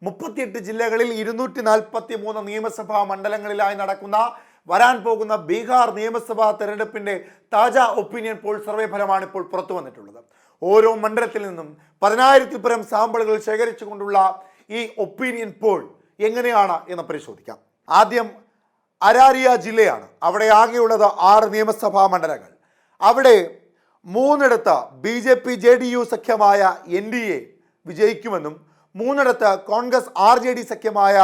38 ജില്ലകളിൽ 243 നിയമസഭാ മണ്ഡലങ്ങളിലായി നടക്കുന്ന വരാൻ പോകുന്ന ബീഹാർ നിയമസഭാ തെരഞ്ഞെടുപ്പിന്റെ താജാ ഒപ്പീനിയൻ പോൾ സർവേ ഫലമാണ് ഇപ്പോൾ പുറത്തു വന്നിട്ടുള്ളത്. ഓരോ മണ്ഡലത്തിൽ നിന്നും 10,000-ൽ പരം സാമ്പിളുകൾ ശേഖരിച്ചുകൊണ്ടുള്ള ഈ ഒപ്പീനിയൻ പോൾ എങ്ങനെയാണ് എന്ന് പരിശോധിക്കാം. ആദ്യം അരാരിയ ജില്ലയാണ്. അവിടെ ആകെയുള്ളത് 6 നിയമസഭാ മണ്ഡലങ്ങൾ. അവിടെ 3 BJP JDU സഖ്യമായ NDA വിജയിക്കുമെന്നും 3 Congress RJD സഖ്യമായ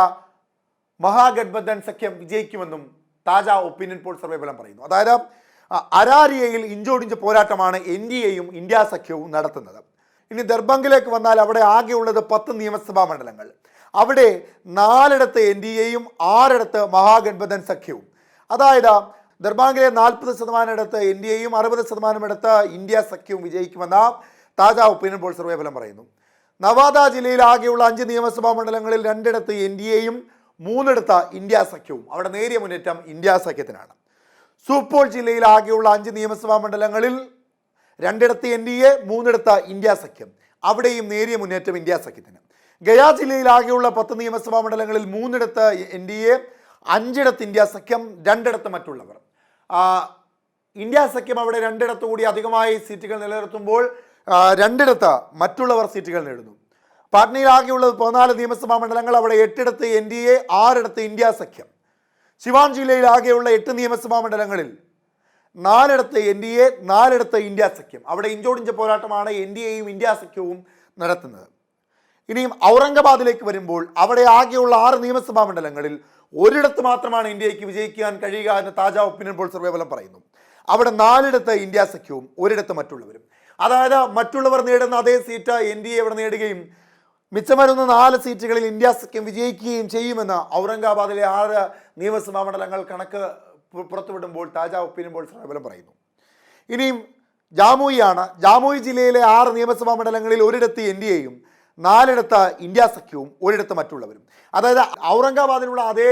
Mahagathbandhan സഖ്യം വിജയിക്കുമെന്നും താജാ ഒപ്പീനിയൻ പോൾ സർവേ ഫലം പറയുന്നു. അതായത് അരാരിയയിൽ ഇഞ്ചോടിഞ്ച് പോരാട്ടമാണ് NDAയും ഇന്ത്യ സഖ്യവും നടത്തുന്നത്. ദർബംഗിലേക്ക് വന്നാൽ അവിടെ ആകെയുള്ളത് 10 നിയമസഭാ മണ്ഡലങ്ങൾ. അവിടെ 4 NDAയും 6 മഹാഗഠബന്ധൻ സഖ്യവും. അതായത് ദർബാംഗിലെ 40% NDAയും 60% ഇന്ത്യ സഖ്യവും വിജയിക്കുമെന്ന താജാ ഒപ്പീനിയൻ പോൾ സർവേ ഫലം പറയുന്നു. നവാദ ജില്ലയിൽ ആകെയുള്ള 5 നിയമസഭാ മണ്ഡലങ്ങളിൽ 2 NDAയും 3 ഇന്ത്യ സഖ്യവും. അവിടെ നേരിയ മുന്നേറ്റം ഇന്ത്യ സഖ്യത്തിനാണ്. സൂപ്പോൾ ജില്ലയിൽ ആകെയുള്ള 5 നിയമസഭാ മണ്ഡലങ്ങളിൽ 2 NDA 3 ഇന്ത്യ സഖ്യം. അവിടെയും നേരിയ മുന്നേറ്റം ഇന്ത്യ സഖ്യത്തിന്. ഗയ ജില്ലയിൽ ആകെയുള്ള 10 നിയമസഭാ മണ്ഡലങ്ങളിൽ 3 NDA 5 ഇന്ത്യ സഖ്യം, 2 മറ്റുള്ളവർ. ഇന്ത്യ സഖ്യം അവിടെ 2 കൂടി അധികമായി സീറ്റുകൾ നിലനിർത്തുമ്പോൾ 2 മറ്റുള്ളവർ സീറ്റുകൾ നേടുന്നു. പാട്നയിൽ ആകെയുള്ളത് 14 നിയമസഭാ മണ്ഡലങ്ങൾ. അവിടെ 8 NDA 6 ഇന്ത്യ സഖ്യം. സിവാൻ ജില്ലയിൽ ആകെയുള്ള 8 നിയമസഭാ മണ്ഡലങ്ങളിൽ 4 NDA 4 ഇന്ത്യ സഖ്യം. അവിടെ ഇഞ്ചോടിഞ്ച് പോരാട്ടമാണ് NDAയും ഇന്ത്യ സഖ്യവും നടത്തുന്നത്. ഇനിയും ഔറംഗാബാദിലേക്ക് വരുമ്പോൾ അവിടെ ആകെയുള്ള 6 നിയമസഭാ മണ്ഡലങ്ങളിൽ 1 മാത്രമാണ് ഇന്ത്യക്ക് വിജയിക്കാൻ കഴിയുക എന്ന് താജാ ഒപ്പീനിയൻ പോൾ സർവേ ഫലം പറയുന്നു. അവിടെ 4 ഇന്ത്യ സഖ്യവും 1 മറ്റുള്ളവരും. അതായത് മറ്റുള്ളവർ നേടുന്ന അതേ സീറ്റ് NDA ഇവിടെ നേടുകയും മിച്ചം വരുന്ന 4 സീറ്റുകളിൽ ഇന്ത്യ സഖ്യം വിജയിക്കുകയും ചെയ്യുമെന്ന് ഔറംഗാബാദിലെ 6 നിയമസഭാ മണ്ഡലങ്ങൾ കണക്ക് പുറത്തുവിടുമ്പോൾ താജാ ഒപ്പീനിയൻ പോൾ സർവേ ഫലം പറയുന്നു. ഇനിയും ജാമുയിയാണ്. ജാമുയി ജില്ലയിലെ 6 നിയമസഭാ മണ്ഡലങ്ങളിൽ 1 NDAയും 4 ഇന്ത്യ സഖ്യവും 1 മറ്റുള്ളവരും. അതായത് ഔറംഗാബാദിലുള്ള അതേ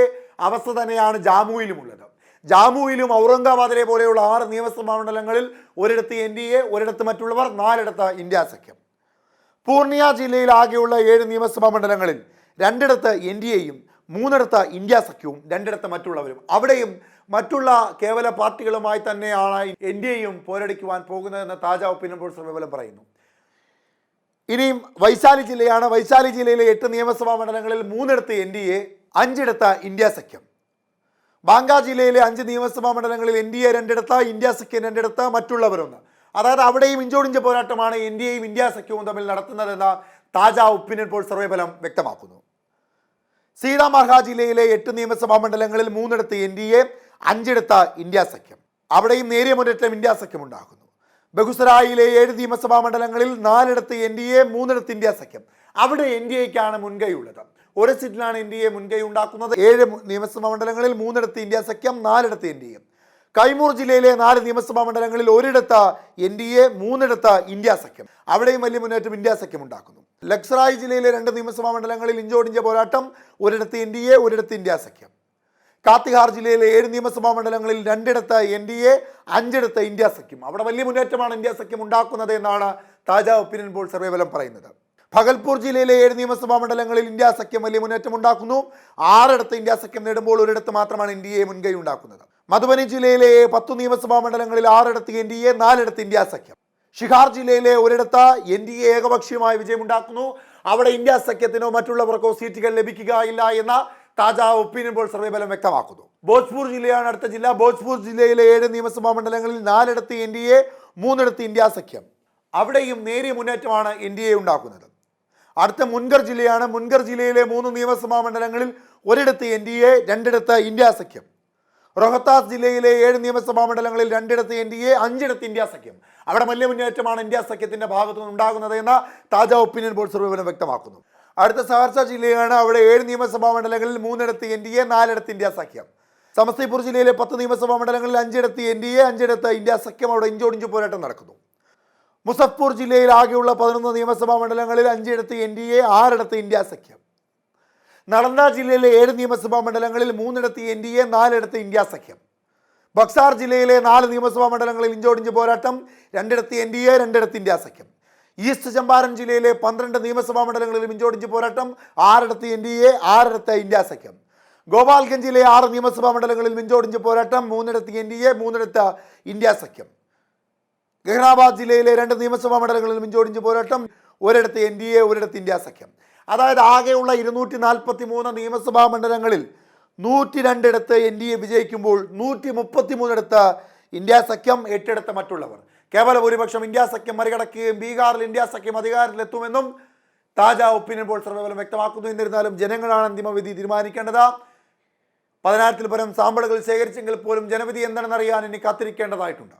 അവസ്ഥ തന്നെയാണ് ജാമുയിലുമുള്ളത്. ജാമുയിലും ഔറംഗാബാദിലെ പോലെയുള്ള 6 നിയമസഭാ മണ്ഡലങ്ങളിൽ 1 NDA 1 മറ്റുള്ളവർ, 4 ഇന്ത്യ സഖ്യം. പൂർണിയ ജില്ലയിൽ ആകെയുള്ള 7 നിയമസഭാ മണ്ഡലങ്ങളിൽ 2 NDAയും 3 ഇന്ത്യ സഖ്യവും, 2 മറ്റുള്ളവരും. അവിടെയും മറ്റുള്ള കേവല പാർട്ടികളുമായി തന്നെയാണ് NDAയും പോരടിക്കുവാൻ പോകുന്നതെന്ന് താജാ ഒപ്പീനിയൻ പോൾ സർവേ ഫലം പറയുന്നു. ഇനിയും വൈശാലി ജില്ലയാണ്. വൈശാലി ജില്ലയിലെ 8 നിയമസഭാ മണ്ഡലങ്ങളിൽ 3 NDA 5 ഇന്ത്യ സഖ്യം. ബാങ്ക ജില്ലയിലെ 5 നിയമസഭാ മണ്ഡലങ്ങളിൽ NDA 2 ഇന്ത്യ സഖ്യം 2 മറ്റുള്ളവരൊന്ന്. അതായത് അവിടെയും ഇഞ്ചോടിഞ്ച് പോരാട്ടമാണ് NDAയും ഇന്ത്യ സഖ്യവും തമ്മിൽ നടത്തുന്നതെന്ന് താജാ ഒപ്പീനിയൻ പോൾ സർവേ ഫലം വ്യക്തമാക്കുന്നു. സീതാമർഹ ജില്ലയിലെ 8 നിയമസഭാ മണ്ഡലങ്ങളിൽ 3 NDA 5 ഇന്ത്യ സഖ്യം. അവിടെയും നേരിയ മുന്നേറ്റം ഇന്ത്യ സഖ്യം ഉണ്ടാകുന്നു. ബഗുസരായിലെ 7 നിയമസഭാ മണ്ഡലങ്ങളിൽ 4 NDA 3 ഇന്ത്യ സഖ്യം. അവിടെ NDAയ്ക്കാണ് മുൻകൈയുള്ളത്. 1 സീറ്റിലാണ് NDA മുൻകൈ ഉണ്ടാക്കുന്നത്. 7 നിയമസഭാ മണ്ഡലങ്ങളിൽ 3 ഇന്ത്യ സഖ്യം, 4 NDA. കൈമൂർ ജില്ലയിലെ 4 നിയമസഭാ മണ്ഡലങ്ങളിൽ 1 NDA 3 ഇന്ത്യ സഖ്യം. അവിടെയും വലിയ മുന്നേറ്റം ഇന്ത്യ സഖ്യം ഉണ്ടാക്കുന്നു. ലക്സറായി ജില്ലയിലെ 2 നിയമസഭാ മണ്ഡലങ്ങളിൽ ഇഞ്ചോടിഞ്ച പോരാട്ടം, 1 NDA 1 ഇന്ത്യ സഖ്യം. കാത്തിഹാർ ജില്ലയിലെ 7 നിയമസഭാ മണ്ഡലങ്ങളിൽ 2 NDA 5 ഇന്ത്യ സഖ്യം. അവിടെ വലിയ മുന്നേറ്റമാണ് ഇന്ത്യ സഖ്യം ഉണ്ടാക്കുന്നത് എന്നാണ് താജാ ഒപ്പീനിയൻ പോൾ സർവേ ഫലം പറയുന്നത്. ഭഗൽപൂർ ജില്ലയിലെ 7 നിയമസഭാ മണ്ഡലങ്ങളിൽ ഇന്ത്യ സഖ്യം വലിയ മുന്നേറ്റം ഉണ്ടാക്കുന്നു. 6 ഇന്ത്യ സഖ്യം നേടുമ്പോൾ 1 മാത്രമാണ് NDA മുൻകൈ ഉണ്ടാക്കുന്നത്. മധുബനി ജില്ലയിലെ 10 നിയമസഭാ മണ്ഡലങ്ങളിൽ 6 NDA 4 ഇന്ത്യ സഖ്യം. ഷിഹാർ ജില്ലയിലെ 1 NDA ഏകപക്ഷീയമായി വിജയമുണ്ടാക്കുന്നു. അവിടെ ഇന്ത്യ സഖ്യത്തിനോ മറ്റുള്ളവർക്കോ സീറ്റുകൾ ലഭിക്കുകയില്ല എന്ന താജാ ഒപ്പീനിയൻ പോൾ സർവേ ഫലം വ്യക്തമാക്കുന്നു. ഭോജ്പൂർ ജില്ലയാണ് അടുത്ത ജില്ല. ഭോജ്പൂർ ജില്ലയിലെ 7 നിയമസഭാ മണ്ഡലങ്ങളിൽ 4 NDA 3 ഇന്ത്യ സഖ്യം. അവിടെയും നേരിയ മുന്നേറ്റമാണ് NDA ഉണ്ടാക്കുന്നത്. അടുത്ത മുൻഗർ ജില്ലയാണ്. മുൻഗർ ജില്ലയിലെ 3 നിയമസഭാ മണ്ഡലങ്ങളിൽ 1 NDA 2 ഇന്ത്യ സഖ്യം. റോഹത്താസ് ജില്ലയിലെ 7 നിയമസഭാ മണ്ഡലങ്ങളിൽ 2 NDA 5 ഇന്ത്യ സഖ്യം. അവിടെ വലിയ മുന്നേറ്റമാണ് ഇന്ത്യ സഖ്യത്തിന്റെ ഭാഗത്തു നിന്നുണ്ടാകുന്നത് എന്ന് താജാ ഒപ്പീനിയൻ പോൾ സർവേ ഫലം വ്യക്തമാക്കുന്നു. അടുത്ത സഹർസ ജില്ലയാണ്. അവിടെ 7 നിയമസഭാ മണ്ഡലങ്ങളിൽ 3 NDA 4 ഇന്ത്യ സഖ്യം. സമസ്തിപൂർ ജില്ലയിലെ 10 നിയമസഭാ മണ്ഡലങ്ങളിൽ 5 NDA 5 ഇന്ത്യ സഖ്യം. അവിടെ ഇഞ്ചോടിഞ്ച് പോരാട്ടം നടക്കുന്നു. മുസഫ്പൂർ ജില്ലയിൽ ആകെയുള്ള 11 നിയമസഭാ മണ്ഡലങ്ങളിൽ 5 NDA 6 ഇന്ത്യ സഖ്യം. നളന്ദ ജില്ലയിലെ 7 നിയമസഭാ മണ്ഡലങ്ങളിൽ 3 NDA 4 ഇന്ത്യ സഖ്യം. ബക്സാർ ജില്ലയിലെ 4 നിയമസഭാ മണ്ഡലങ്ങളിൽ ഇഞ്ചോടിഞ്ച് പോരാട്ടം, 2 NDA 2 ഇന്ത്യ സഖ്യം. ഈസ്റ്റ് ചമ്പാരൻ ജില്ലയിലെ 12 നിയമസഭാ മണ്ഡലങ്ങളിൽ ഇഞ്ചോടിഞ്ച് പോരാട്ടം, 6 NDA, 6 ഇന്ത്യ സഖ്യം. ഗോപാൽഗഞ്ചിലെ 6 നിയമസഭാ മണ്ഡലങ്ങളിൽ ഇഞ്ചോടിഞ്ച് പോരാട്ടം, 3 NDA, 3 ഇന്ത്യ സഖ്യം. ഗഹനാബാദ് ജില്ലയിലെ 2 നിയമസഭാ മണ്ഡലങ്ങളിൽ ഇഞ്ചോടിഞ്ച് പോരാട്ടം, 1 NDA, 1 ഇന്ത്യ സഖ്യം. അതായത് ആകെയുള്ള 243 നിയമസഭാ മണ്ഡലങ്ങളിൽ 102 NDA വിജയിക്കുമ്പോൾ 133 ഇന്ത്യ സഖ്യം, 8 മറ്റുള്ളവർ. കേവല ഭൂരിപക്ഷം ഇന്ത്യ സഖ്യം മറികടക്കുകയും ബീഹാറിൽ ഇന്ത്യ സഖ്യം അധികാരത്തിലെത്തുമെന്നും താജ ഒപ്പീനിയൻ പോൾ സർവേ ഫലം വ്യക്തമാക്കുന്നു. എന്നിരുന്നാലും ജനങ്ങളാണ് അന്തിമവിധി തീരുമാനിക്കേണ്ടത്. 10,000-ൽ പരം സാമ്പിളുകൾ ശേഖരിച്ചെങ്കിൽ പോലും ജനവിധി എന്താണെന്നറിയാൻ ഇനി കാത്തിരിക്കേണ്ടതായിട്ടുണ്ട്.